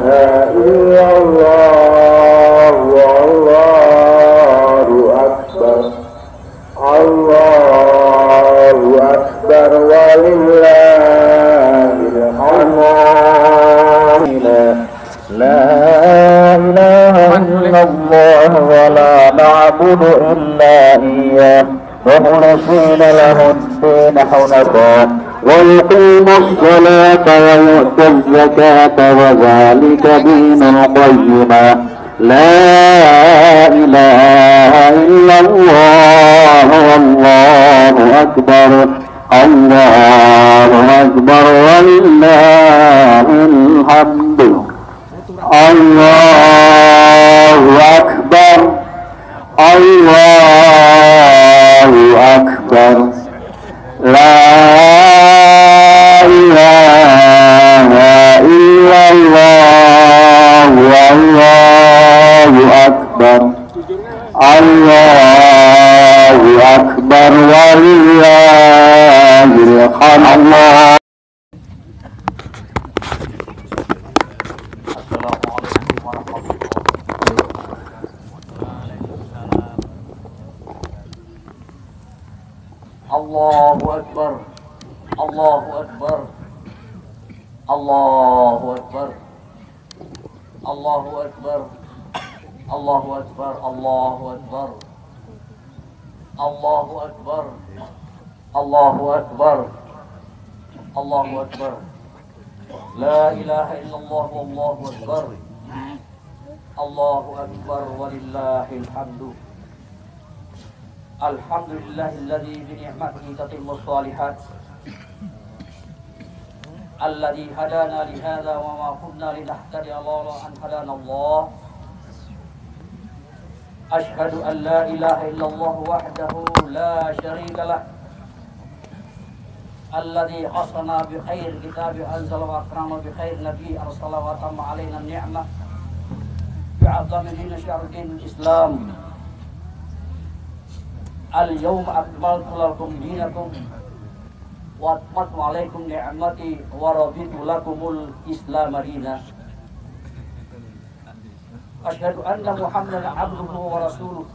إلا الله والله أكبر الله أكبر ولله الحمد لا إله إلا الله ولا نعبد إلا إياه مخلصين له الدين حنفاء ويقيم الصلاة ويؤتي الزكاة وذلك دين القيمة لا إله إلا الله والله أكبر الله أكبر ولله الحمد الله أكبر الله أكبر لا إله إلا الله والله أكبر الله أكبر ولله الحمد. الله أكبر الله أكبر الله أكبر الله أكبر الله أكبر الله أكبر الله أكبر الله أكبر الله أكبر لا إله إلا الله والله أكبر الله أكبر ولله الحمد. الحمد لله الذي بنعمته تتم الصالحات الذي هدانا لهذا وما كنا لنهتدي لولا أن هدانا الله. أشهد أن لا إله إلا الله وحده لا شريك له الذي خصنا بخير كتاب أنزل وأكرم بخير نبي أرسل وأتم علينا النعمة بعظم دين شعر دين الإسلام. اليوم أكملت لكم دينكم وأتممت عليكم نعمتي ورضيت لكم الإسلام دينا. أشهد أن محمدا عبده ورسوله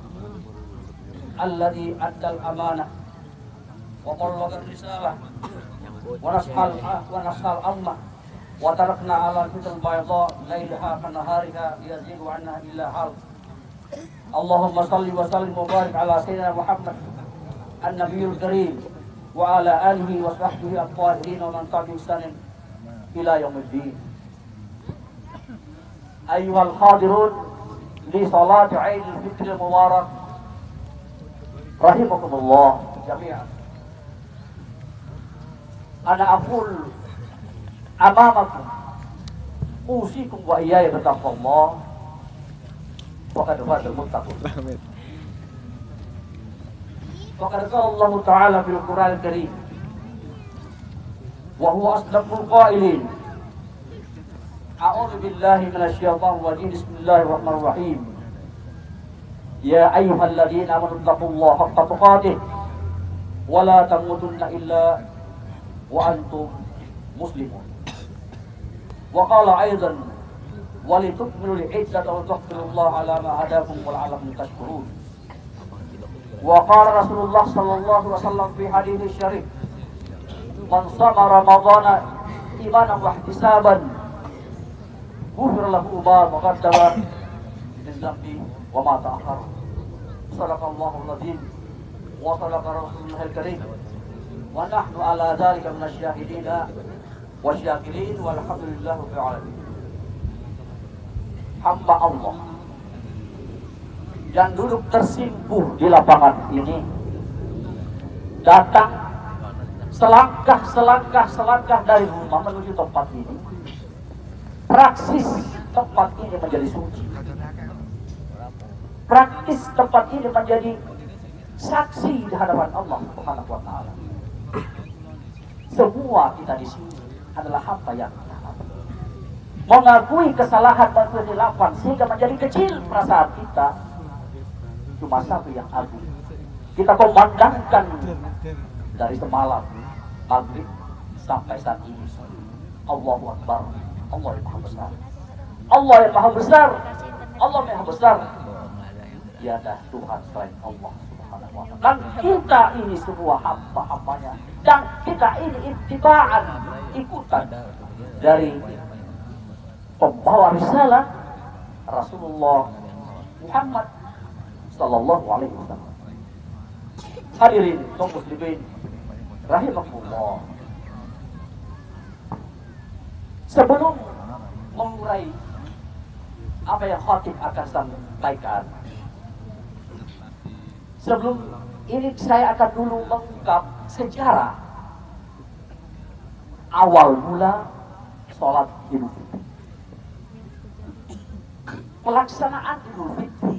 الذي أدى الأمانة وبلغ الرسالة ونصح الأمة وتركنا على الفتن البيضاء ليلها كنهارها يزيد عنها إلا حال. اللهم صل وسلم وبارك على سيدنا محمد النبي الكريم وعلى آله وصحبه الطاهرين ومن تبعهم بإحسان إلى يوم الدين. أيها الحاضرون لصلاة عيد الفطر المبارك رحمكم الله جميعا. أنا أقول أمامكم أوصيكم وإياي بتقوى الله وقد فاز المتقون. وقد قال الله تعالى في القرآن الكريم وهو أصدق القائلين أعوذ بالله من الشيطان الرجيم بسم الله الرحمن الرحيم يا أيها الذين آمنوا اتقوا الله حق تقاته ولا تموتن إلا وأنتم مسلمون. وقال أيضا ولتكملوا العدة وتذكروا الله على ما هداكم ولعلكم تشكرون. وقال رسول الله صلى الله عليه وسلم في حديث الشريف من صام رمضان إيمانا واحتسابا غفر له ما تقدم من ذنبه وما تأخر. صدق الله العظيم وصدق رسوله الكريم ونحن على ذلك من الشاهدين والشاكرين والحمد لله رب العالمين. Hamba Allah yang duduk tersimpuh di lapangan ini datang selangkah dari rumah menuju tempat ini. Praksis tempat ini menjadi suci. Praktis tempat ini menjadi saksi di hadapan Allah Subhanahu wa taala. Semua kita di sini adalah hamba yang mengakui kesalahan dan kehilafan sehingga menjadi kecil perasaan kita. Cuma satu yang agung kita komandangkan dari semalam maghrib sampai saat ini. Allahu Akbar, Allah yang Maha Besar. Allah yang maha besar. Allah maha besar. Tiada Tuhan selain Allah Subhanahu wa ta'ala. Dan kita ini semua hamba-hambanya. Dan kita ini ittiba'an, ikutan dari pembawa risalah Rasulullah Muhammad sallallahu alaihi wasallam. Hadirin kaum muslimin rahimakumullah. Sebelum mengurai apa yang khatib akan sampaikan, sebelum ini saya akan dulu mengungkap sejarah awal mula sholat Idul Fitri. Pelaksanaan Idul Fitri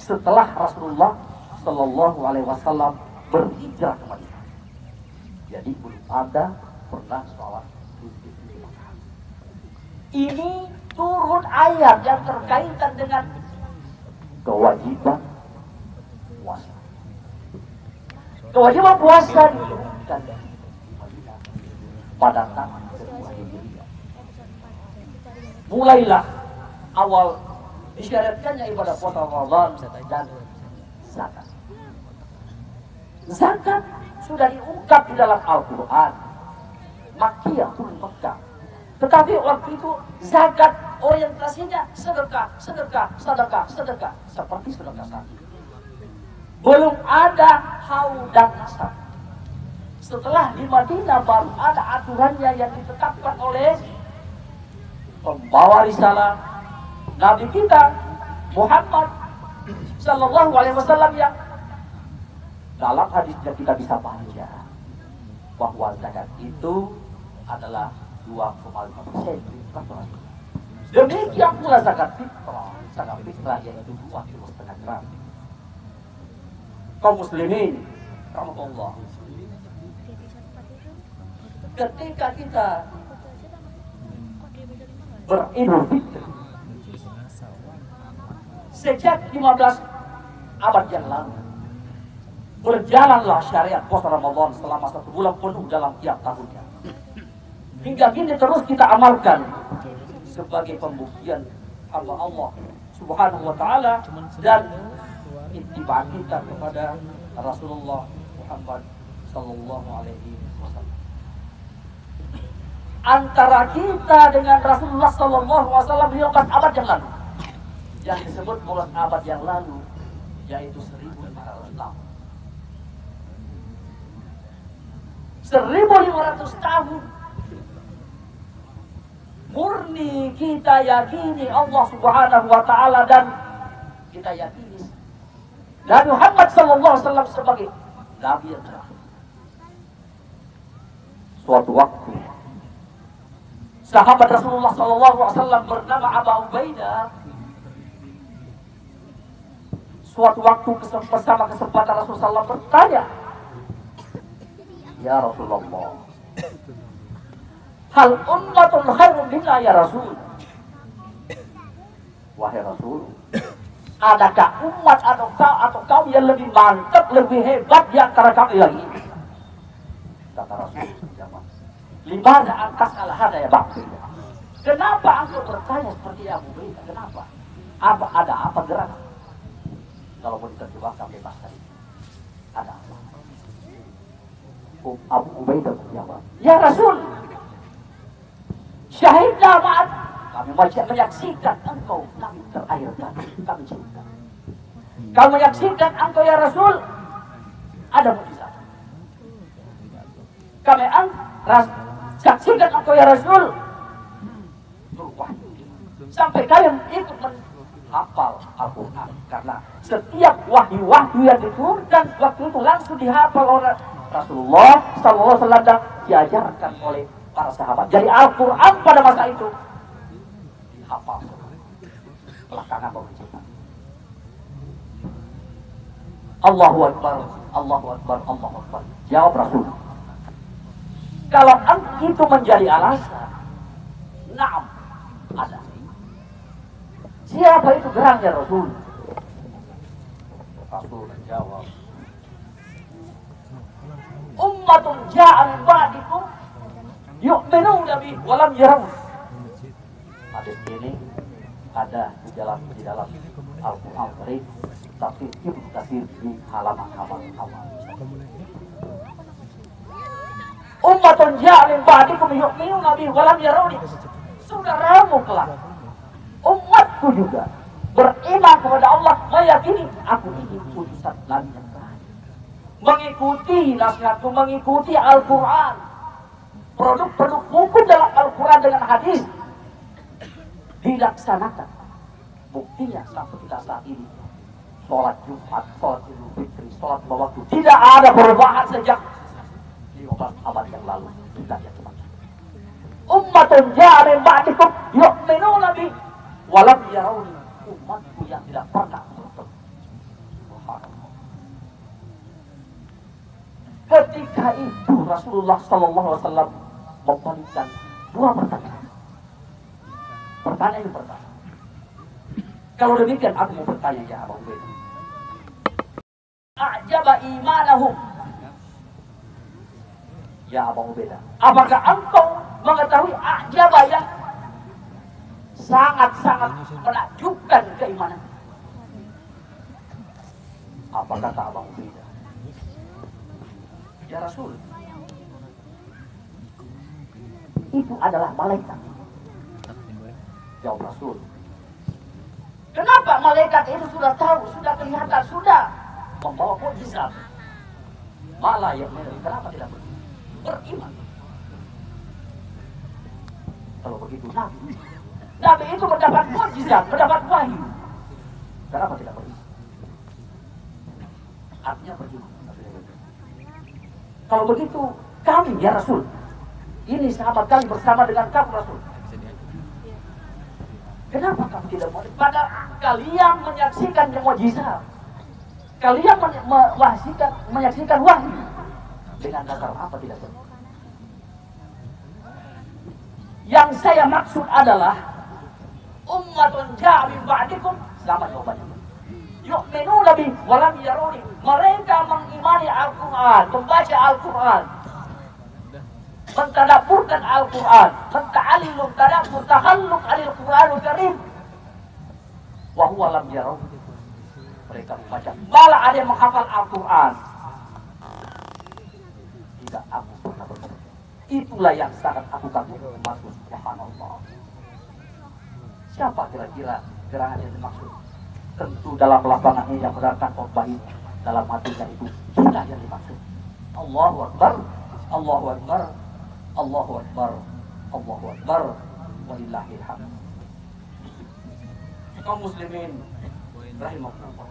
setelah Rasulullah Sallallahu Alaihi Wasallam berhijrah ke Madinah. Jadi belum ada pernah sholat Idul Fitri. Ini turun ayat yang terkaitan dengan kewajiban puasa. Kewajiban puasa diturunkan pada tahun kedua Hijriah. Mulailah awal disyariatkannya ibadah puasa Ramadan dan zakat. Zakat sudah diungkap di dalam Al-Quran. Makkiyah turun Mekah. Tetapi waktu itu zakat orientasinya sedekah, sedekah, sedekah, sedekah. Seperti sedekah saat ini. Belum ada haul dan nasab. Setelah di Madinah baru ada aturannya yang ditetapkan oleh pembawa risalah Nabi kita Muhammad Sallallahu Alaihi Wasallam, yang dalam hadisnya kita bisa baca bahwa zakat itu adalah 2,5%. Demikian pula zakat fitrah. Zakat fitrah yaitu 2,5 gram. Kaum muslimin rahmatullah, ketika kita beridul fitri sejak 15 abad yang lalu, berjalanlah syariat puasa Ramadan selama 1 bulan penuh dalam tiap tahunnya. Hingga kini terus kita amalkan sebagai pembuktian hamba Allah Subhanahu wa ta'ala dan ittiba kita kepada Rasulullah Muhammad sallallahu alaihi wasallam. Antara kita dengan Rasulullah sallallahu alaihi wasallam 15 abad yang lalu, yang disebut 15 abad yang lalu, yaitu 1500 tahun. 1500 tahun murni kita yakini Allah Subhanahu wa ta'ala, dan kita yakini Nabi Muhammad sallallahu alaihi wasallam sebagai nabi yang terakhir. Suatu waktu sahabat Rasulullah sallallahu alaihi wasallam bernama Abu Ubaidah, suatu waktu bersama kesempatan Rasulullah bertanya, "Ya Rasulullah, hal ummatun khairun minna ya Rasul?" Wahai Rasul, adakah umat atau kaum yang lebih mantap, lebih hebat di antara kami lagi? Kata Rasul, "Limana antas ala hada ya Bang?" Kenapa engkau bertanya seperti Abu Ubaidah? Kenapa? Ada apa gerak? Kalau mau diterjemahkan bebas tadi. Ada apa? Abu Ubaidah menjawab, "Ya Rasul, syahidna ma'at, kami menyaksikan engkau kami terakhir kami cinta. Kami menyaksikan engkau ya Rasul ada mukjizat. Kami saksikan engkau ya Rasul berwahyu. Sampai kalian ikut menghafal Al-Quran, karena setiap wahyu-wahyu yang diturunkan waktu itu langsung dihafal oleh Rasulullah sallallahu alaihi wasallam dan diajarkan oleh para sahabat. Jadi Al-Quran pada masa itu dihafal belakangan baru dicetak. Allahu Akbar, Allahu Akbar, Allahu Akbar. Jawab Rasul, kalau itu menjadi alasan, naam, ada. Siapa itu gerangnya Rasul? Rasul menjawab, ummatun ja'a min ba'dikum yu'minuna bihi wa lam yarawhu. Hadis ini ada di dalam Al-Quran Karim, tapi Ibnu Katsir di halaman-halaman awal. Ummatun ja'alin ba'dikum yu'minuna bihi wa lam yarawni. Saudaramu kelak, umatku juga beriman kepada Allah, meyakini aku ini utusan Nabi yang terakhir, mengikuti nasihatku, mengikuti Al-Quran, produk-produk buku dalam Al-Quran dengan hadis dilaksanakan. Buktinya sampai kita saat ini sholat Jumat, sholat Idul Fitri, sholat lima waktu tidak ada perubahan sejak 15 abad yang lalu. Kita yang cuma ummatun ja'alin ba'dikum yu'minuna bi wa lam yarawni. Umatku yang tidak pernah bertemu. Ketika itu Rasulullah sallallahu alaihi wasallam membalikkan dua pertanyaan. Pertanyaan yang pertama, kalau demikian aku mau bertanya ya Abu Ubaidah, a'jaba imanahum ya Abu Ubaidah, apakah engkau mengetahui a'jaba yang sangat-sangat menakjubkan keimanan? Apa kata Abu Ubaidah? Ya Rasul, itu adalah malaikat. Jawab Rasul, kenapa malaikat itu sudah tahu, sudah kelihatan, sudah membawa mukjizat? Malah yang kenapa tidak beriman? Kalau begitu Nabi itu mendapat mukjizat, mendapat wahyu, kenapa tidak beriman? Artinya beriman. Kalau begitu kami ya Rasul, ini sahabat kami bersama dengan kamu Rasul, kenapa kamu tidak mau? Padahal kalian menyaksikan mukjizat, kalian menyaksikan wahyu, dengan dasar apa tidak beriman? Yang saya maksud adalah ummatun ja'alin ba'dikum, sama jawabannya, yu'minuna bi wa lam yarawni. Mereka mengimani Al-Quran, membaca Al-Quran, mentadabburkan Al-Quran, menta'allum tadabbur tahalluk alil Quranul Karim, wa huwa lam yarawni. Mereka membaca, malah ada yang menghafal Al-Quran, tidak aku pernah bertemu. Itulah yang sangat aku kagumi, maksud subhanallah. Siapa kira-kira gerangan yang dimaksud? Tentu dalam lapangan ini yang menerangkan khotbah ini, dalam hatinya itu kita yang dimaksud. Allahu Akbar, Allahu Akbar, Allahu Akbar, Allahu Akbar, walillahil hamd. Kaum muslimin rahimakumullah,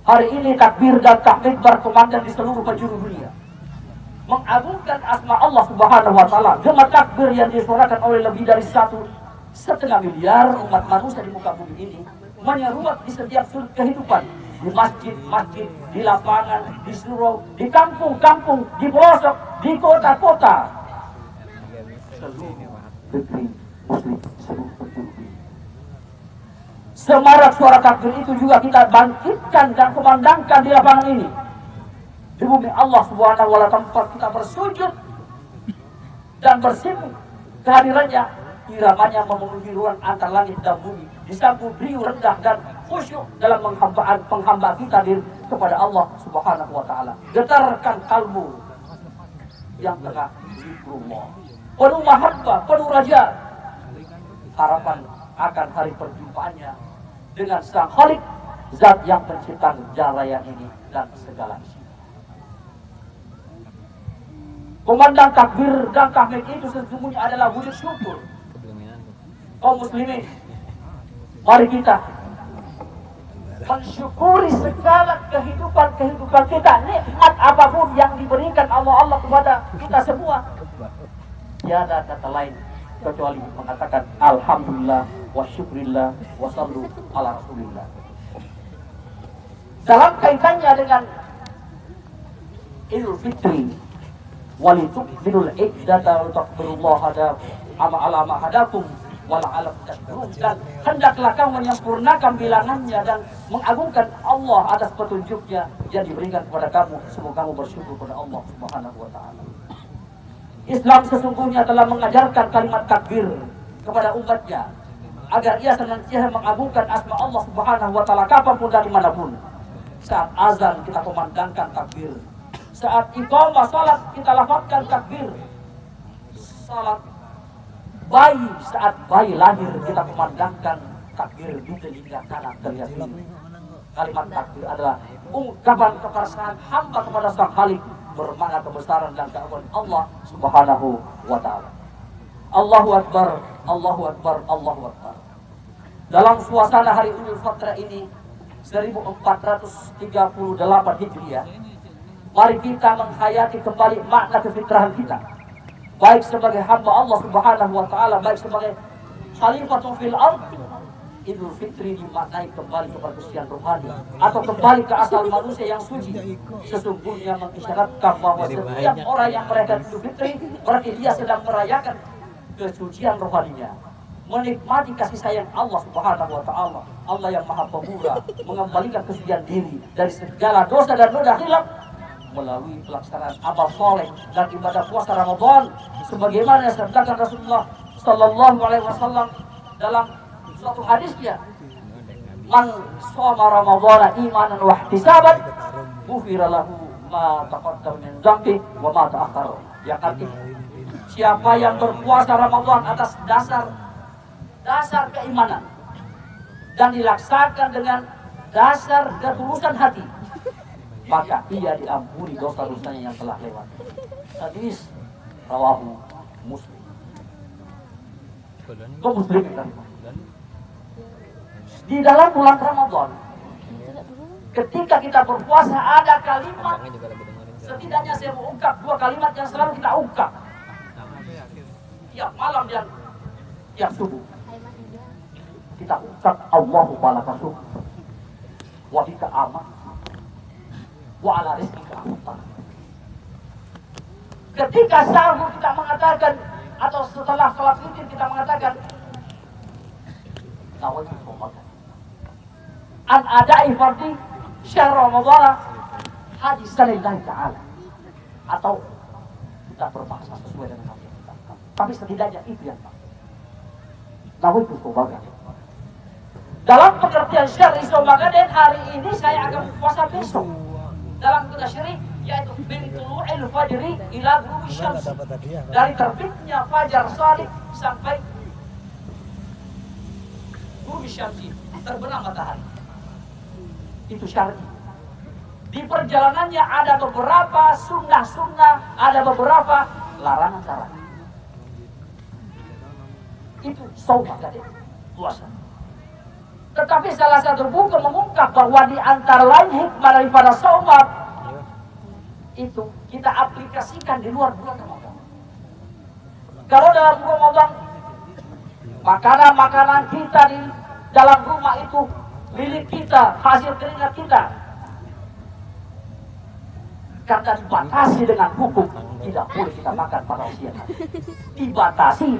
hari ini takbir dan tahmid berkumandang di seluruh penjuru dunia, mengagungkan asma Allah Subhanahu wa taala. Jemaah takbir yang disuarakan oleh lebih dari 1,5 miliar umat manusia di muka bumi ini, menyeruak di setiap sudut kehidupan, di masjid-masjid, di lapangan, di surau, di kampung-kampung, di pelosok, di kota-kota, seluruh negeri muslim, seluruh penjuru dunia. Semarak suara takbir itu juga kita bangkitkan dan kumandangkan di lapangan ini, di bumi Allah Subhanahu wa taala, tempat kita bersujud dan bersimpuh kehadirannya. Iramanya memenuhi ruang antar langit dan bumi, disambut riuh rendah dan khusyuk dalam penghamba kita kepada Allah Subhanahu wa taala. Getarkan kalbu yang tengah zikrullah, penuh mahabbah, penuh raja, harapan akan hari perjumpaannya dengan Sang Khalik, zat yang menciptakan jalanan ini dan segala isi. Kumandang takbir dan tahmid itu sesungguhnya adalah wujud syukur. Kaum muslimin, mari kita mensyukuri segala kehidupan kita, nikmat apapun yang diberikan Allah kepada kita semua. Tiada kata lain kecuali mengatakan alhamdulillah wa syukrillah wa sallu ala rasulillah. Dalam kaitannya dengan Idul Fitri, walitukminul iddata wa takbirullaha ala ma hadakum wala'alam tashkurun, dan hendaklah kamu menyempurnakan bilangannya dan mengagungkan Allah atas petunjuknya yang diberikan kepada kamu. Semoga kamu bersyukur kepada Allah Subhanahu wa taala. Islam sesungguhnya telah mengajarkan kalimat takbir kepada umatnya agar ia senantiasa mengagungkan asma Allah Subhanahu wa taala kapanpun dan dimanapun. Saat azan kita kumandangkan takbir, saat iqamah salat kita lafazkan takbir. Salat bayi, saat bayi lahir kita kumandangkan takbir di telinga kanan telinga kiri. Kalimat takbir adalah ungkapan kepercayaan hamba kepada Sang Khalik bermakna kebesaran dan keagungan Allah Subhanahu wa taala. Allahu Akbar, Allahu Akbar, Allahu Akbar. Dalam suasana hari Idul Fitri ini 1438 Hijriah, mari kita menghayati kembali makna kefitrahan kita, baik sebagai hamba Allah Subhanahu wa taala, baik sebagai khalifatun fil ardh. Idul Fitri dimaknai kembali ke perkusian rohani atau kembali ke asal manusia yang suci. Sesungguhnya mengisyaratkan bahwa setiap orang yang merayakan Idul Fitri berarti dia sedang merayakan kesucian rohaninya, menikmati kasih sayang Allah Subhanahu wa taala. Allah yang Maha Pemurah mengembalikan kesucian diri dari segala dosa dan noda khilaf melalui pelaksanaan amal soleh dan ibadah puasa Ramadan, sebagaimana yang disabdakan Rasulullah Sallallahu Alaihi Wasallam dalam suatu hadisnya, man shoma ramadhana imanan wa ihtisaban ghufira lahu ma taqaddama min dzambi wa ma ta'akhkhara. Yang artinya, siapa yang berpuasa Ramadan atas dasar keimanan dan dilaksanakan dengan dasar ketulusan hati, maka ia diampuni dosa-dosanya yang telah lewat. Hadis rawahu Muslim. Kau Muslim kan? Di dalam bulan Ramadan, ketika kita berpuasa ada kalimat, setidaknya saya mau ungkap 2 kalimat yang selalu kita ungkap tiap malam dan tiap subuh. Kita ungkap Allahumma laka syukur wa bika aman wa ala rizqika aftar. Ketika sahur kita mengatakan, atau setelah salat witir kita mengatakan nawaitu Ramadan an ada'i fardhi syahr Ramadan hadisan lillahi ta'ala, atau kita berbahasa sesuai dengan apa yang kita lakukan. Tapi setidaknya itu yang nawaitu Ramadan. Dalam pengertian syar'i Ramadan, hari ini saya akan puasa besok. Dalam kata syar'i yaitu min tulu'il fajri ila ghurubi syams, dari terbitnya fajar shadiq sampai ghurubi syamsi, terbenam matahari. Itu syar'i. Di perjalanannya ada beberapa sunnah-sunnah, ada beberapa larangan-larangan. Itu shaum tadi, puasa. Tetapi salah satu buku mengungkap bahwa di antara lain hikmah daripada shaum itu kita aplikasikan di luar bulan Ramadan. Kalau dalam Ramadan makanan-makanan kita di dalam rumah itu milik kita, hasil keringat kita, karena dibatasi dengan hukum tidak boleh kita makan pada usia nanti. Dibatasi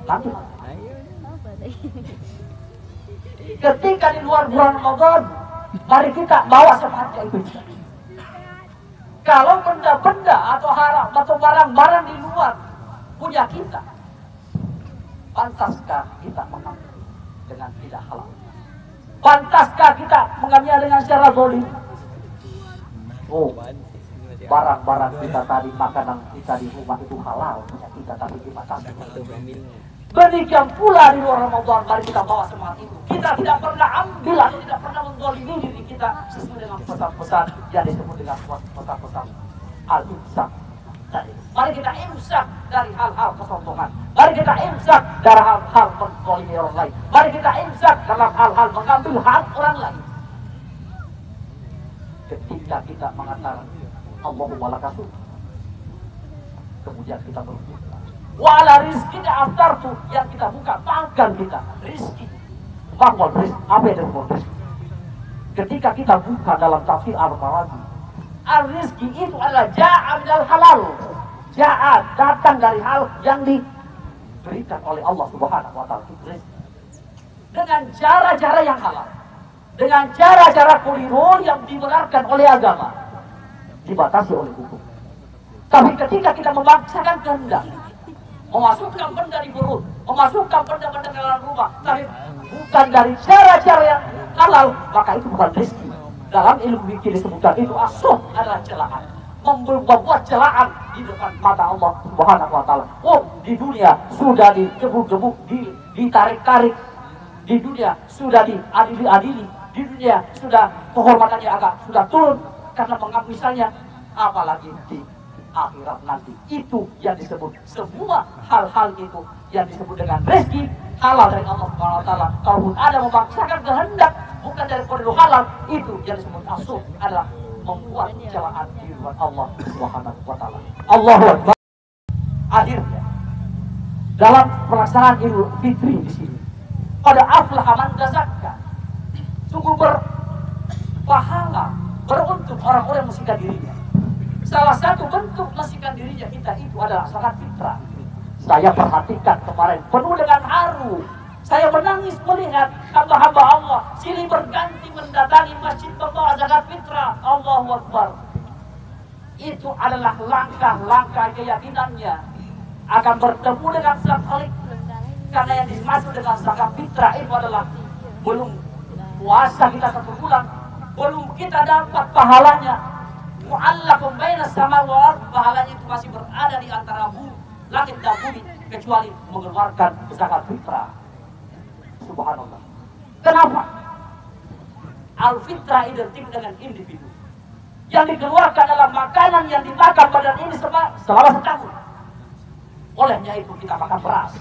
nanti. Ketika di luar bulan Ramadan, mari kita bawa semangat itu. Kalau benda-benda atau haram atau barang-barang di luar punya kita, pantaskah kita mengambil dengan tidak halal? Pantaskah kita mengambil dengan secara zalim? Oh, barang-barang kita tadi, makanan kita di rumah itu halal punya kita, tapi dibatasi. Demikian pula di luar Ramadan, mari kita bawa semangat itu. Kita tidak pernah ambil atau tidak pernah menzalimi diri kita sesuai dengan pesan-pesan yang disebut dengan pesan-pesan al-imsak. Mari kita imsak dari hal-hal kesombongan. Mari kita imsak dari hal-hal menzalimi orang lain. Mari kita imsak dalam hal-hal mengambil hak orang lain. Ketika kita mengatakan Allahumma laka syukur, kemudian kita berbuka, wala rizkina aftartu, yang kita buka makan kita rizki. Bahwa rizki, apa yang disebut rizki? Ketika kita buka dalam tafsir Al-Marazi, al-rizki itu adalah ja'a minal halal, ja'a datang dari hal yang diberikan oleh Allah Subhanahu wa taala, rizki dengan cara-cara yang halal, dengan cara-cara keliru yang dibenarkan oleh agama, dibatasi oleh hukum. Tapi ketika kita memaksakan kehendak, memasukkan benda di perut, memasukkan benda-benda ke dalam rumah, tapi bukan dari cara-cara yang halal, maka itu bukan rezeki. Dalam ilmu fikih disebutkan itu asuh adalah celaan, membuat celaan di depan mata Allah Subhanahu wa taala. Oh, di dunia sudah digebuk-gebuk, ditarik-tarik, di dunia sudah diadili-adili, di dunia sudah kehormatannya agak sudah turun karena misalnya, apalagi di akhirat nanti. Itu yang disebut, semua hal-hal itu yang disebut dengan rezeki halal dari Allah Subhanahu wa taala. Kalaupun ada memaksakan kehendak bukan dari koridor halal, itu yang disebut asuh adalah membuat celaan di luar Allah Subhanahu wa taala. Allahu Akbar. Akhirnya dalam pelaksanaan Idul Fitri di sini, pada aflaha man tazakka, sungguh berpahala, beruntung orang-orang yang membersihkan dirinya. Salah satu bentuk membersihkan dirinya kita itu adalah zakat fitrah. Saya perhatikan kemarin penuh dengan haru. Saya menangis melihat hamba-hamba Allah silih berganti mendatangi masjid membawa zakat fitrah. Allahu Akbar. Itu adalah langkah-langkah keyakinannya akan bertemu dengan sang Khalik. Karena yang dimaksud dengan zakat fitrah itu adalah belum puasa kita 1 bulan, belum kita dapat pahalanya. Mu'allaqun baina sama wal, pahalanya itu masih berada di antara langit dan bumi, kecuali mengeluarkan zakat fitrah. Subhanallah. Kenapa? Al-fitrah identik dengan individu. Yang dikeluarkan adalah makanan yang dimakan badan ini selama setahun. Olehnya itu kita makan beras.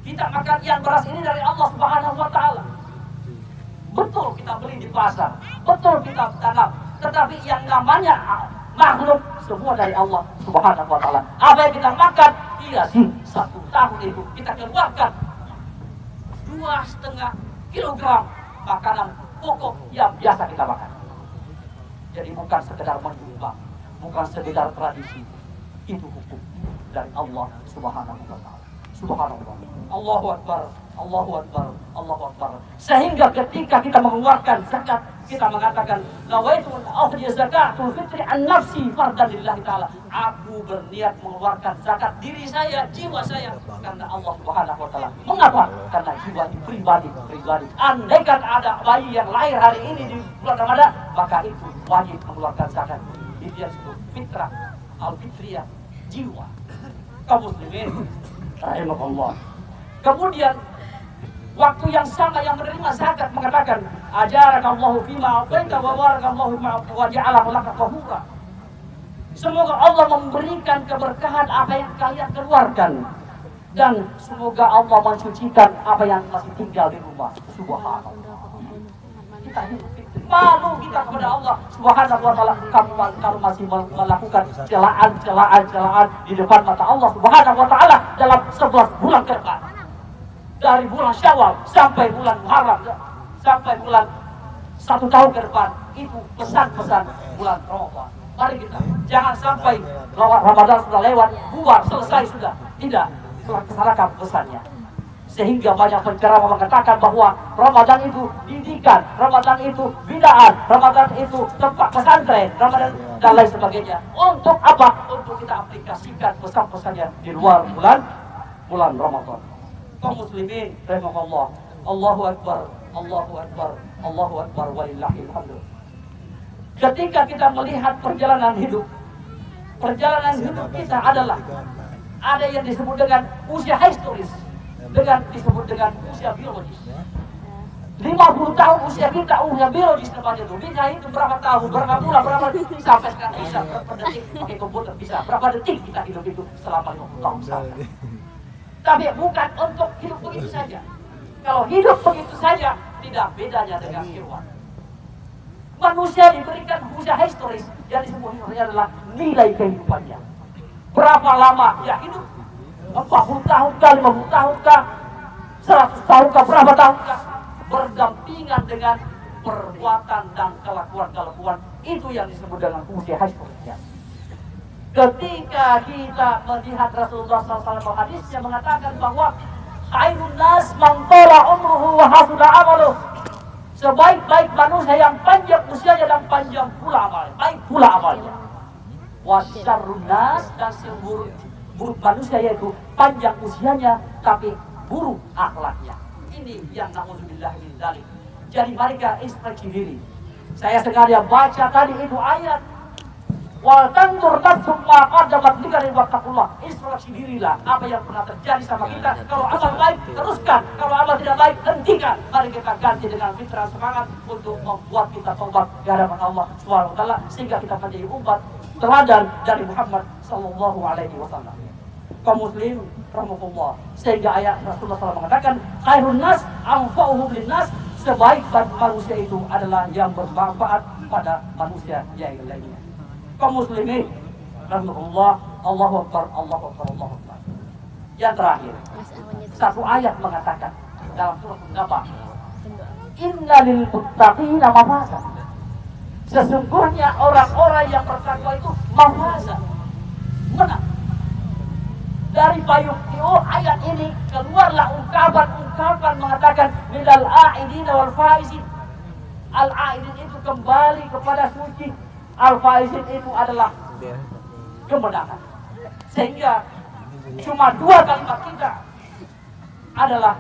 Kita makan yang beras ini dari Allah Subhanahu wa taala. Betul kita beli di pasar, betul kita tanam, tetapi yang namanya makhluk semua dari Allah Subhanahu wa taala. Apa yang kita makan, iya sih 1 tahun itu kita keluarkan 2,5 kilogram makanan pokok yang biasa kita makan. Jadi bukan sekedar menyumbang, bukan sekedar tradisi, itu hukum dari Allah Subhanahu wa taala. Subhanallah. Allahu Akbar, Allahu Akbar, Allahu Akbar. Sehingga ketika kita mengeluarkan zakat, kita mengatakan nawaitu akhdhi zakatul fitri an nafsi fardan lillahi taala. Aku berniat mengeluarkan zakat diri saya, jiwa saya karena Allah Subhanahu wa taala. Mengapa? Karena jiwa pribadi. Andaikan ada bayi yang lahir hari ini di bulan Ramadan, maka itu wajib mengeluarkan zakat. Itu yang disebut fitrah, al-fitriyah, jiwa. Kaum muslimin rahimahullah. Kemudian waktu yang sama yang menerima zakat mengatakan ajarakallahu fima a'taita wa barakallahu fima wa ja'alahu laka tahura. Semoga Allah memberikan keberkahan apa yang kalian keluarkan dan semoga Allah mensucikan apa yang masih tinggal di rumah. Subhanallah. Kita hidup malu kita kepada Allah Subhanahu wa taala kalau masih melakukan celaan di depan mata Allah Subhanahu wa taala dalam 11 bulan ke depan. Dari bulan Syawal sampai bulan Muharram sampai bulan 1 tahun ke depan, itu pesan-pesan bulan Ramadan. Mari kita jangan sampai Ramadan sudah lewat, bubar selesai sudah. Tidak, laksanakan pesannya. Sehingga banyak penceramah mengatakan bahwa Ramadan itu didikan, Ramadan itu bid'ah, Ramadan itu tempat pesantren, Ramadan dan lain sebagainya. Untuk apa? Untuk kita aplikasikan pesan-pesannya di luar bulan Ramadan. Kaum muslimin rahimahullah. Allahu Akbar, Allahu Akbar, Allahu Akbar walillahil hamd. Ketika kita melihat perjalanan hidup kita adalah ada yang disebut dengan usia historis, disebut dengan usia biologis. 50 tahun usia kita, usia biologis namanya itu. Bisa itu berapa tahun, berapa bulan, berapa sampai sekarang bisa berapa detik pakai komputer bisa. Berapa detik kita hidup itu selama 50 tahun misalkan. Tapi bukan untuk hidup begitu saja. Kalau hidup begitu saja, tidak bedanya dengan hewan. Manusia diberikan usia historis, yang disebutnya adalah nilai kehidupannya. Berapa lama dia hidup? 40 tahun kah, 50 tahun kah, 100 tahun kah, berapa tahun kah? Berdampingan dengan perbuatan dan kelakuan-kelakuan itu yang disebut dengan usia historisnya. Ketika kita melihat Rasulullah SAW hadisnya mengatakan bahwa khairun nas man tala umruhu wa hasuna amaluh. Sebaik-baik manusia yang panjang usianya dan panjang pula amalnya, baik pula amalnya. Wa syarrun nas, dan buruk manusia yaitu panjang usianya tapi buruk akhlaknya. Ini yang na'udzubillah min dzalik. Jadi mereka introspeksi diri. Saya sengaja baca tadi itu ayat wal tanzur nafsum ma qaddamat lighadin wattaqullah. Introspeksi dirilah apa yang pernah terjadi sama kita. Kalau amal baik teruskan, kalau amal tidak baik hentikan. Mari kita ganti dengan fitrah semangat untuk membuat kita tobat di hadapan Allah Subhanahu wa taala sehingga kita menjadi umat teladan dari Muhammad sallallahu alaihi wasallam. Kaum muslim rahmatullah, sehingga ayat Rasulullah SAW mengatakan khairun nas anfa'uhum linnas, sebaik-baik manusia itu adalah yang bermanfaat pada manusia yang lainnya. Kaum muslimin rahmatullah, Allahu akbar, Allahu akbar, Allahu akbar. Yang terakhir, satu ayat mengatakan dalam surah An-Naba, innalil muttaqina mafaza. Sesungguhnya orang-orang yang bertakwa itu mafaza, menang. Dari payung ayat ini keluarlah ungkapan mengatakan minal a'idin wal faizin. Al-a'idin itu kembali kepada suci, al-faizin itu adalah kemenangan. Sehingga cuma dua kalimat kita adalah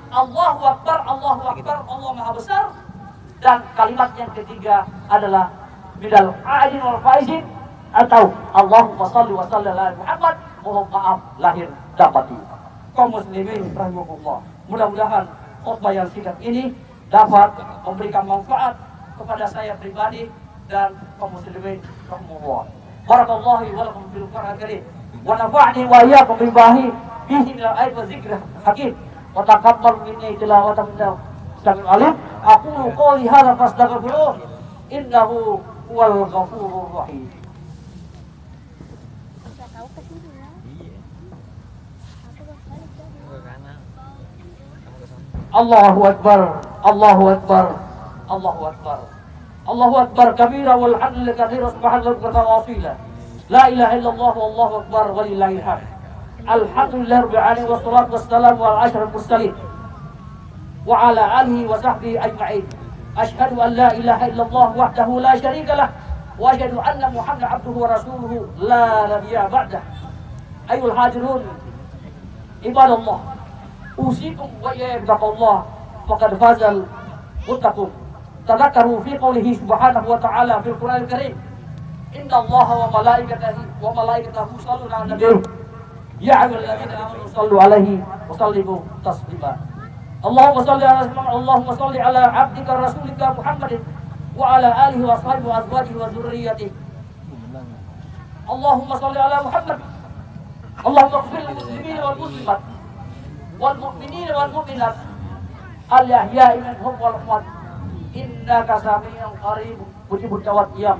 Allahu Akbar, Allahu Akbar, Allah Maha Besar, dan kalimat yang ketiga adalah minal a'idin wal faizin atau Allahumma shalli wa sallim ala Muhammad, mohon maaf lahir dan batin. Kaum muslimin rahimahullah, mudah-mudahan khutbah yang singkat ini dapat memberikan manfaat kepada saya pribadi dan kaum muslimin rahimahullah. Barakallahu wa lakum fil Qur'anil Karim wa nafa'ni wa iyyakum bihi min al-ayati wa dzikril hakim wa taqabbal minni tilawatan samil alim. Aqulu qouli hadza fastaghfiruh innahu huwal ghafurur rahim. Allahu Akbar, Allahu Akbar, Allahu Akbar, Allahu Akbar kabira walhamdulillah katsira subhanallah wa wasila. La ilaha illallah wallahu akbar walillahil hamd. Alhamdulillah rabbil alamin wassalatu wassalamu ala asyrafil mursalin wa ala alihi wa sahbihi ajma'in. Asyhadu an la ilaha illallah wahdahu la syarika lah wa asyhadu anna Muhammadan abduhu wa rasuluhu la nabiyya ba'dah. Ayyuhal hadirun ibadallah, usikum wa iyyakum bittaqwallah faqad fazal muttaqun. Tadhakkaru fi qoulihi subhanahu wa ta'ala fil Qur'anil Karim, innallaha wa malaikatahu yusholluna 'alan nabiy ya ayyuhalladzina amanu shallu 'alaihi wa sallimu taslima. Allahumma shalli ala 'abdika rasulika Muhammadin wa ala alihi wa sahbihi wa azwajihi wa dzurriyyatihi. Allahumma shalli ala Muhammad. Allahumma ighfir lil muslimina wal muslimat wal mu'minina wal mu'minat al ahya'i minhum wal amwat innaka sami'un qarib mujibud da'wat ya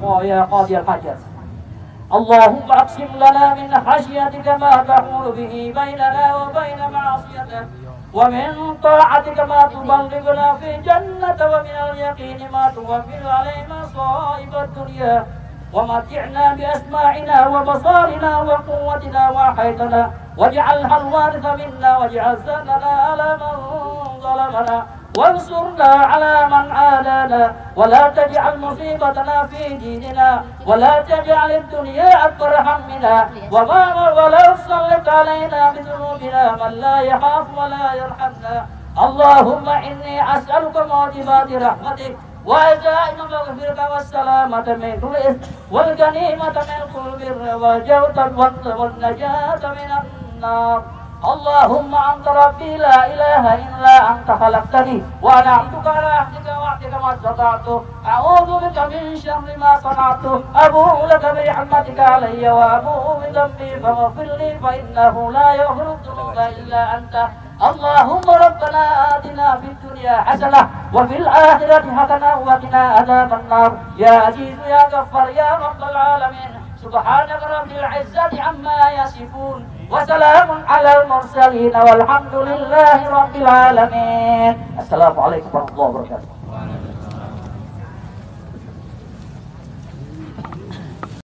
qadiyal hajat. Allahumma aqsim lana min khashyatika ma tahulu bihi bainana wa baina ma'asiyatik wa min ta'atika ma tuballighuna fi jannati wa min al-yaqini ma tuwaffiru alaina sa'ibad dunya wa mati'na bi asma'ina wa basarina wa quwwatina wa haytana waj'alha al-waritha minna waj'al sanana ala man zalamana وانصرنا على من عادانا ولا تجعل مصيبتنا في ديننا ولا تجعل الدنيا أكبر همنا ولا تسلط علينا بذنوبنا من لا يخاف ولا يرحمنا. اللهم إني أسألك موجبات رحمتك وعزائم مغفرتك والسلامة من كل إثم والغنيمة من كل بر والنجاة من النار. اللهم أنت ربي لا إله إلا أنت خلقتني وأنا عبدك على عهدك ووعدك ما استطعت أعوذ بك من شر ما صنعت أبوء لك بنعمتك علي وأبوء بذنبي فاغفر لي فإنه لا يغفر الذنوب إلا أنت. اللهم ربنا آتنا في الدنيا حسنة وفي الآخرة حسنة وقنا عذاب النار. يا عزيز يا غفار يا رب العالمين. سبحانك رب العزة عما يصفون وسلام على المرسلين والحمد لله رب العالمين. السلام عليكم ورحمة الله وبركاته.